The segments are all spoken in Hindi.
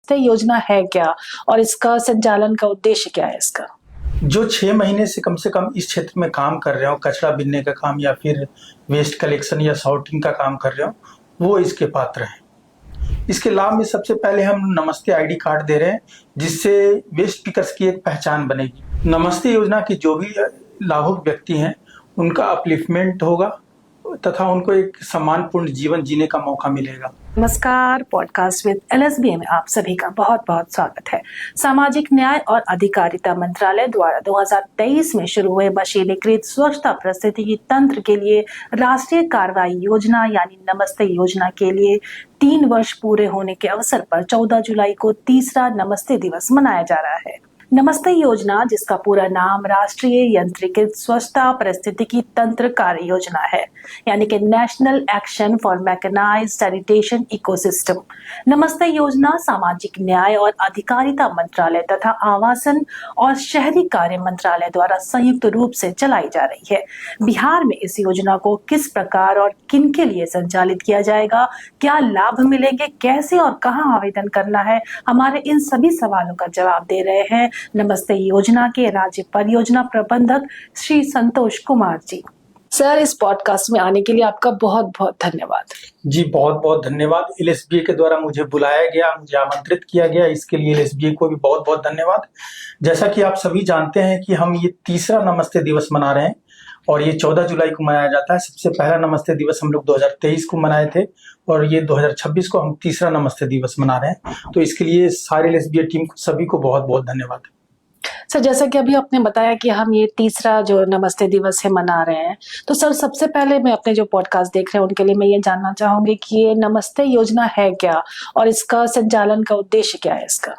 नमस्ते योजना है क्या और इसका संचालन का उद्देश्य क्या है इसका? जो 6 महीने से कम इस क्षेत्र में काम कर रहे हो, कचरा बीनने का काम या फिर वेस्ट कलेक्शन या सॉर्टिंग का काम कर रहे हो, वो इसके पात्र हैं। इसके लाभ में सबसे पहले हम नमस्ते आईडी कार्ड दे रहे हैं, जिससे वेस्ट पिकर्स की एक पहचान बनेगी। नमस्ते योजना के जो भी लाभुक व्यक्ति हैं, उनका अपलिफ्टमेंट होगा तथा उनको एक सम्मानपूर्ण जीवन जीने का मौका मिलेगा। नमस्कार, पॉडकास्ट विद एलएसबी में आप सभी का बहुत बहुत स्वागत है। सामाजिक न्याय और अधिकारिता मंत्रालय द्वारा 2023 में शुरू हुए मशीनीकृत स्वच्छता पारिस्थितिकी तंत्र के लिए राष्ट्रीय कार्रवाई योजना यानी नमस्ते योजना के लिए 3 वर्ष पूरे होने के अवसर पर 14 जुलाई को तीसरा नमस्ते दिवस मनाया जा रहा है। नमस्ते योजना, जिसका पूरा नाम राष्ट्रीय यंत्रीकृत स्वच्छता पारिस्थितिकी तंत्र कार्य योजना है, यानी कि national action for mechanised sanitation ecosystem. Namaste योजना सामाजिक न्याय और अधिकारिता मंत्रालय तथा आवासन और शहरी कार्य मंत्रालय द्वारा संयुक्त रूप से चलाई जा रही है। बिहार में इस योजना को किस प्रकार और किन के लिए संचालित किया जाएगा, क्या लाभ मिलेंगे, कैसे और कहां आवेदन करना है, हमारे इन सभी सवालों का जवाब दे रहे हैं नमस्ते योजना के राज्य परियोजना प्रबंधक श्री संतोष कुमार जी। सर, इस पॉडकास्ट में आने के लिए आपका बहुत बहुत धन्यवाद। जी, बहुत बहुत धन्यवाद। एलएसबी के द्वारा मुझे बुलाया गया, मुझे आमंत्रित किया गया, इसके लिए एलएसबी को भी बहुत बहुत धन्यवाद। जैसा कि आप सभी जानते हैं कि हम ये तीसरा नमस्ते दिवस मना रहे हैं और ये 14 जुलाई को मनाया जाता है। सबसे पहला नमस्ते दिवस हम लोग 2023 को मनाए थे और ये 2026 को हम तीसरा नमस्ते दिवस मना रहे हैं। तो इसके लिए सारे एलएसबी टीम को सभी को बहुत बहुत धन्यवाद। सर, जैसा कि अभी आपने बताया कि हम ये तीसरा जो नमस्ते दिवस है मना रहे हैं, तो सर सबसे पहले मैं अपने जो पॉडकास्ट देख रहे हैं उनके लिए मैं ये जानना चाहूंगी कि ये नमस्ते योजना है क्या और इसका संचालन का उद्देश्य क्या है इसका?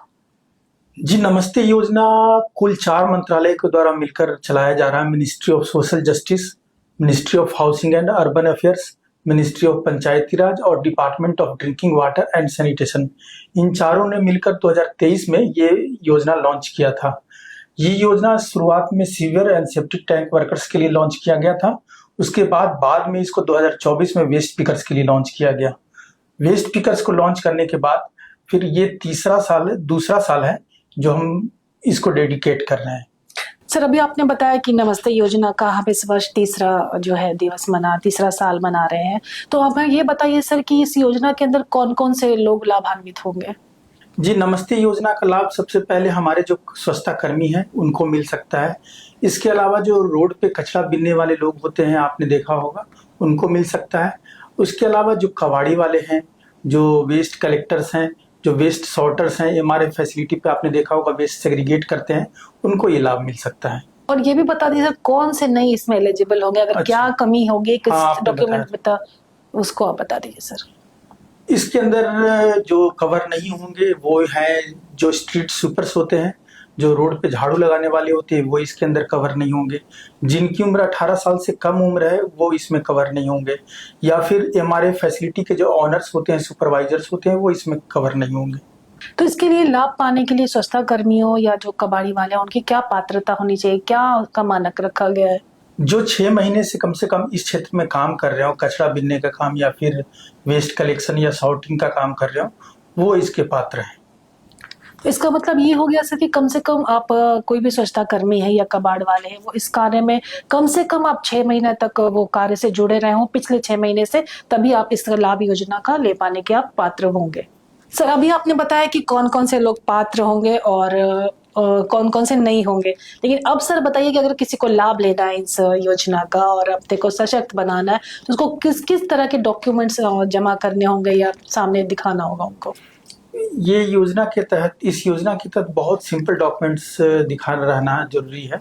जी, नमस्ते योजना कुल 4 मंत्रालय के द्वारा मिलकर चलाया जा रहा है। Ministry of social justice, ministry of housing and urban affairs, ministry of Panchayati Raj और department of drinking water and sanitation. इन चारों ने मिलकर 2023 में ये योजना लॉन्च किया था। ये योजना शुरुआत में sewer and septic tank workers के लिए लॉन्च किया गया था। उसके बाद में इसको 2024 में वेस्ट पिकर्स के लिए लॉन्च किया गया। वेस्ट पिकर्स को लॉन्च करने के बाद फिर ये दूसरा साल है जो हम इसको डेडिकेट कर रहे हैं। सर, अभी आपने बताया कि नमस्ते योजना का हम इस वर्ष तीसरा साल मना रहे हैं, तो अब ये बताइए सर कि इस योजना के अंदर कौन कौन से लोग लाभान्वित होंगे? जी, नमस्ते योजना का लाभ सबसे पहले हमारे जो स्वच्छता कर्मी हैं उनको मिल सकता है। इसके अलावा जो रोड पे कचरा बीनने वाले लोग होते हैं, आपने देखा होगा, उनको मिल सकता है। उसके अलावा जो कबाड़ी वाले हैं, जो वेस्ट कलेक्टर्स हैं, जो वेस्ट सॉर्टर्स हैं, एमआरएफ फैसिलिटी पे आपने देखा होगा वेस्ट सेग्रीगेट करते हैं, उनको ये लाभ मिल सकता है। और ये भी बता दीजिए कौन से नहीं इसमें एलिजिबल होंगे, अगर क्या कमी होगी, किस डॉक्यूमेंट उसको आप बता दीजिए सर। इसके अंदर जो कवर नहीं होंगे वो हैं जो स्ट्रीट स्वीपर्स होते हैं, जो रोड पे झाड़ू लगाने वाले होते हैं, वो इसके अंदर कवर नहीं होंगे। जिनकी उम्र 18 साल से कम उम्र है वो इसमें कवर नहीं होंगे। या फिर एमआरएफ फैसिलिटी के जो ऑनर्स होते हैं, सुपरवाइजर्स होते हैं, वो इसमें कवर नहीं होंगे। तो इसके लिए लाभ पाने के लिए स्वच्छता कर्मियों या जो कबाड़ी वाले हैं उनकी क्या पात्रता होनी चाहिए, क्या उसका मानक रखा गया है? जो 6 महीने से कम इस क्षेत्र में काम कर रहे हो, कचरा बीनने का काम या फिर वेस्ट कलेक्शन या सॉर्टिंग का काम कर रहे हो, वो इसके पात्र हैं। इसका मतलब ये हो गया सर कि कम से कम आप कोई भी स्वच्छता कर्मी है या कबाड़ वाले हैं, वो इस कार्य में कम से कम आप 6 महीने तक वो कार्य से जुड़े रहे हों पिछले 6 महीने से, तभी आप इस लाभ योजना का ले पाने के आप पात्र होंगे। सर, अभी आपने बताया कि कौन कौन से लोग पात्र होंगे और कौन कौन से नहीं होंगे, लेकिन अब सर बताइए कि अगर किसी को लाभ लेना है इस योजना का और अपने को सशक्त बनाना है, तो उसको किस किस तरह के डॉक्यूमेंट्स जमा करने होंगे या सामने दिखाना होगा उनको? इस योजना के तहत बहुत सिंपल डॉक्यूमेंट्स दिखाना रहना जरूरी है।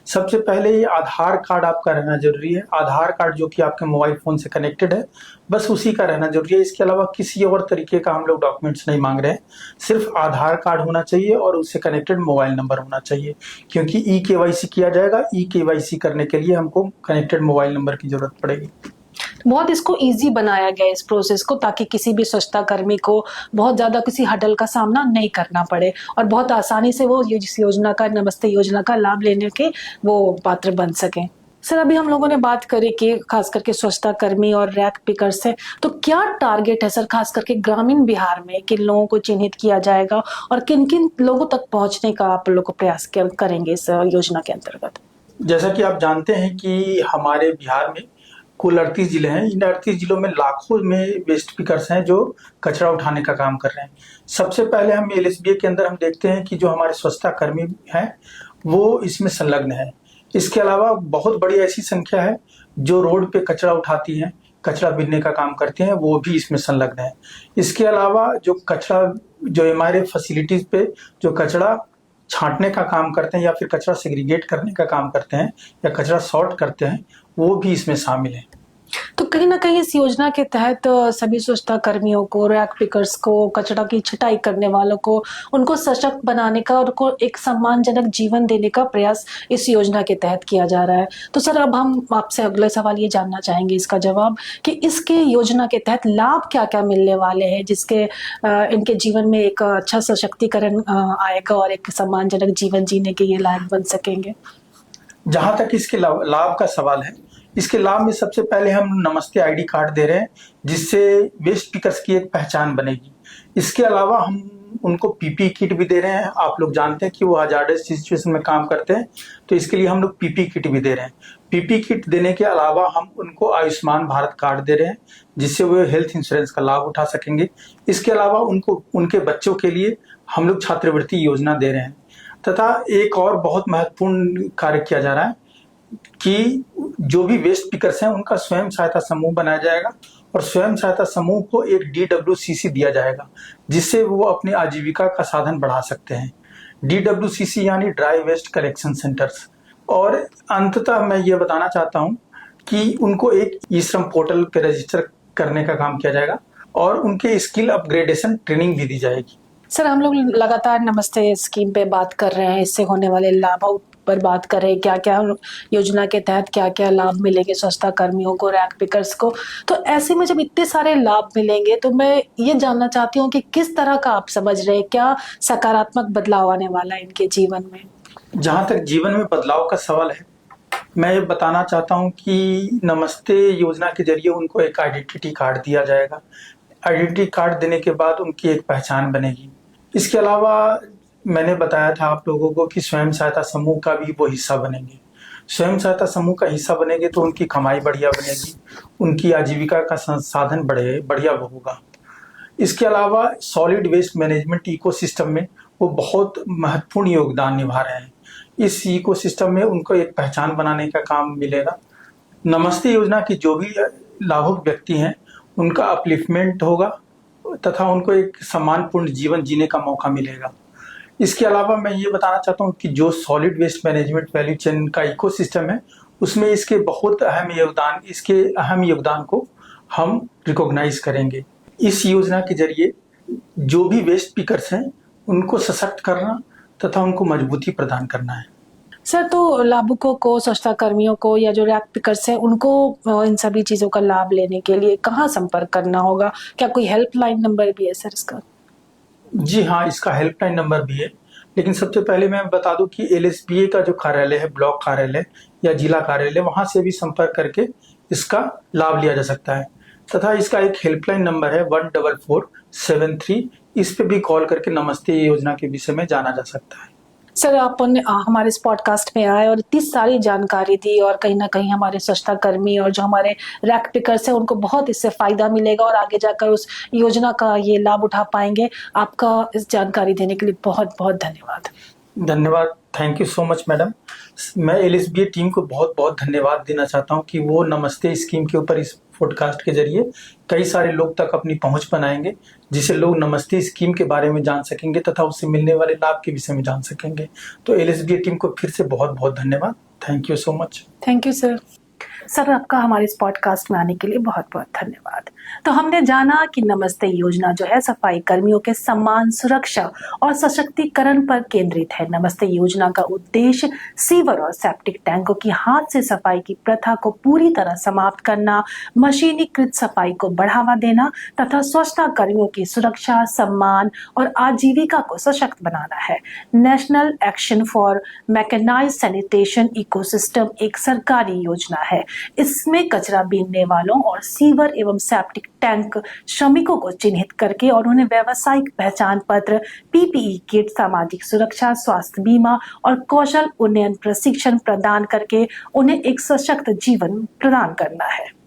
सबसे पहले ये आधार कार्ड आपका रहना जरूरी है। आधार कार्ड जो कि आपके मोबाइल फोन से कनेक्टेड है, बस उसी का रहना जरूरी है। इसके अलावा किसी और तरीके का हम लोग डॉक्यूमेंट्स नहीं मांग रहे हैं। सिर्फ आधार कार्ड होना चाहिए और उससे कनेक्टेड मोबाइल नंबर होना चाहिए, क्योंकि ई-केवाईसी किया जाएगा। ई-केवाईसी करने के लिए हमको कनेक्टेड मोबाइल नंबर की जरूरत पड़ेगी। बहुत इसको इजी बनाया गया इस प्रोसेस को, ताकि किसी भी स्वच्छता कर्मी को बहुत ज्यादा किसी हडल का सामना नहीं करना पड़े और बहुत आसानी से वो इस योजना का, नमस्ते योजना का लाभ लेने के वो पात्र बन सकें। सर, अभी हम लोगों ने बात करी कि खास करके स्वच्छता कर्मी और रैक पिकर्स से, तो क्या टारगेट है सर खास करके ग्रामीण बिहार में, किन लोगों को चिन्हित किया जाएगा और किन किन लोगों तक पहुंचने का आप लोग को प्रयास करेंगे इस योजना के अंतर्गत? जैसा कि आप जानते हैं कि हमारे बिहार में कुल 38 जिले हैं। इन 38 जिलों में लाखों में वेस्ट पिकर्स हैं जो कचरा उठाने का काम कर रहे हैं। सबसे पहले हम एलएसबीए के अंदर हम देखते हैं कि जो हमारे स्वच्छता कर्मी हैं वो इसमें संलग्न है। इसके अलावा बहुत बड़ी ऐसी संख्या है जो रोड पे कचरा उठाती हैं, कचरा बीनने का काम करते हैं, वो भी इसमें संलग्न है। इसके अलावा जो हमारे फैसिलिटीज पे जो कचरा छांटने का काम करते हैं या फिर कचरा सेग्रीगेट करने का काम करते हैं या कचरा सॉर्ट करते हैं, वो भी इसमें शामिल है। तो कहीं ना कहीं इस योजना के तहत सभी स्वच्छता कर्मियों को, रैक पिकर्स को, कचरा की छटाई करने वालों को, उनको सशक्त बनाने का और उनको एक सम्मानजनक जीवन देने का प्रयास इस योजना के तहत किया जा रहा है। तो सर, अब हम आपसे अगले सवाल ये जानना चाहेंगे इसका जवाब कि इसके योजना के तहत लाभ क्या क्या मिलने वाले हैं जिसके इनके जीवन में एक अच्छा सशक्तिकरण आएगा और एक सम्मानजनक जीवन जीने के ये लायक बन सकेंगे। जहां तक इसके लाभ का सवाल है, इसके लाभ में सबसे पहले हम नमस्ते आईडी कार्ड दे रहे हैं जिससे वेस्ट पिकर्स की एक पहचान बनेगी। इसके अलावा हम उनको पीपी किट भी दे रहे हैं। आप लोग जानते हैं कि वो हजार्डस सिचुएशन में काम करते हैं, तो इसके लिए हम लोग पीपी किट भी दे रहे हैं। पीपी किट देने के अलावा हम उनको आयुष्मान भारत कार्ड दे रहे हैं जिससे वो हेल्थ इंश्योरेंस का लाभ उठा सकेंगे। इसके अलावा उनको उनके बच्चों के लिए हम लोग छात्रवृत्ति योजना दे रहे हैं। तथा एक और बहुत महत्वपूर्ण कार्य किया जा रहा है कि जो भी वेस्ट पिकर्स हैं उनका स्वयं सहायता समूह बनाया जाएगा और स्वयं सहायता समूह को एक DWCC दिया जाएगा जिससे वो अपनी आजीविका का साधन बढ़ा सकते हैं। DWCC यानी ड्राई वेस्ट कलेक्शन सेंटर्स। और अंततः मैं ये बताना चाहता हूँ कि उनको एक ई श्रम पोर्टल पे रजिस्टर करने का काम किया जाएगा और उनके स्किल अपग्रेडेशन ट्रेनिंग भी दी जाएगी। सर, हम लोग लगातार नमस्ते स्कीम पे बात कर रहे हैं, इससे होने वाले लाभों पर बात कर रहे हैं, क्या क्या योजना के तहत क्या क्या लाभ मिलेंगे स्वच्छता कर्मियों को, रैक पिकर्स को। तो ऐसे में जब इतने सारे लाभ मिलेंगे तो मैं ये जानना चाहती हूँ कि किस तरह का आप समझ रहे हैं, क्या सकारात्मक बदलाव आने वाला है इनके जीवन में? जहां तक जीवन में बदलाव का सवाल है, मैं ये बताना चाहता हूँ कि नमस्ते योजना के जरिए उनको एक आइडेंटिटी कार्ड दिया जाएगा। आइडेंटिटी कार्ड देने के बाद उनकी एक पहचान बनेगी। इसके अलावा मैंने बताया था आप लोगों को कि स्वयं सहायता समूह का भी वो हिस्सा बनेंगे। स्वयं सहायता समूह का हिस्सा बनेंगे तो उनकी कमाई बढ़िया बनेगी, उनकी आजीविका का संसाधन बढ़िया होगा। इसके अलावा सॉलिड वेस्ट मैनेजमेंट इकोसिस्टम में वो बहुत महत्वपूर्ण योगदान निभा रहे हैं। इस इकोसिस्टम में उनको एक पहचान बनाने का काम मिलेगा। नमस्ते योजना की जो भी लाभुक व्यक्ति हैं उनका अपलिफ्टमेंट होगा तथा उनको एक सम्मानपूर्ण जीवन जीने का मौका मिलेगा। इसके अलावा मैं ये बताना चाहता हूँ कि जो solid waste management value chain का इकोसिस्टम है उसमें इसके अहम योगदान को हम रिकॉग्नाइज करेंगे। इस योजना के जरिए जो भी वेस्ट पिकर्स हैं उनको सशक्त करना तथा उनको मजबूती प्रदान करना है। सर, तो लाभुकों को, स्वच्छता कर्मियों को या जो रैक पिकर्स हैं उनको इन सभी चीजों का लाभ लेने के लिए कहाँ संपर्क करना होगा? क्या कोई हेल्पलाइन नंबर भी है सर इसका? जी हाँ, इसका हेल्पलाइन नंबर भी है, लेकिन सबसे पहले मैं बता दूं कि एलएसबीए का जो कार्यालय है, ब्लॉक कार्यालय या जिला कार्यालय, वहां से भी संपर्क करके इसका लाभ लिया जा सकता है। तथा इसका एक हेल्पलाइन नंबर है 14473। इस पे भी कॉल करके नमस्ते योजना के विषय में जाना जा सकता है। सर, आपने हमारे इस पॉडकास्ट में आए और इतनी सारी जानकारी दी और कहीं ना कहीं हमारे स्वच्छता कर्मी और जो हमारे रैक पिकर्स हैं उनको बहुत इससे फायदा मिलेगा और आगे जाकर उस योजना का ये लाभ उठा पाएंगे। आपका इस जानकारी देने के लिए बहुत बहुत धन्यवाद। धन्यवाद, thank you so much madam. मैं एलएसबीए टीम को बहुत बहुत धन्यवाद देना चाहता हूँ कि वो नमस्ते स्कीम के ऊपर इस पॉडकास्ट के जरिए कई सारे लोग तक अपनी पहुंच बनाएंगे, जिससे लोग नमस्ते स्कीम के बारे में जान सकेंगे तथा उससे मिलने वाले लाभ के विषय में जान सकेंगे। तो एलएसबीए टीम को फिर से बहुत बहुत धन्यवाद। Thank you so much. Thank you sir. Sir, आपका हमारे इस पॉडकास्ट में आने के लिए बहुत बहुत धन्यवाद। तो हमने जाना कि नमस्ते योजना जो है सफाई कर्मियों के सम्मान, सुरक्षा और सशक्तिकरण पर केंद्रित है। नमस्ते योजना का उद्देश्य सीवर और सेप्टिक टैंकों की हाथ से सफाई की प्रथा को पूरी तरह समाप्त करना, मशीनीकृत सफाई को बढ़ावा देना तथा स्वच्छता कर्मियों की सुरक्षा, सम्मान और आजीविका को सशक्त बनाना है। National action for mechanised sanitation ecosystem एक सरकारी योजना है। इसमें कचरा बीनने वालों और सीवर एवं सेप्टिक टैंक श्रमिकों को चिन्हित करके और उन्हें व्यावसायिक पहचान पत्र, पीपीई किट, सामाजिक सुरक्षा, स्वास्थ्य बीमा और कौशल उन्नयन प्रशिक्षण प्रदान करके उन्हें एक सशक्त जीवन प्रदान करना है।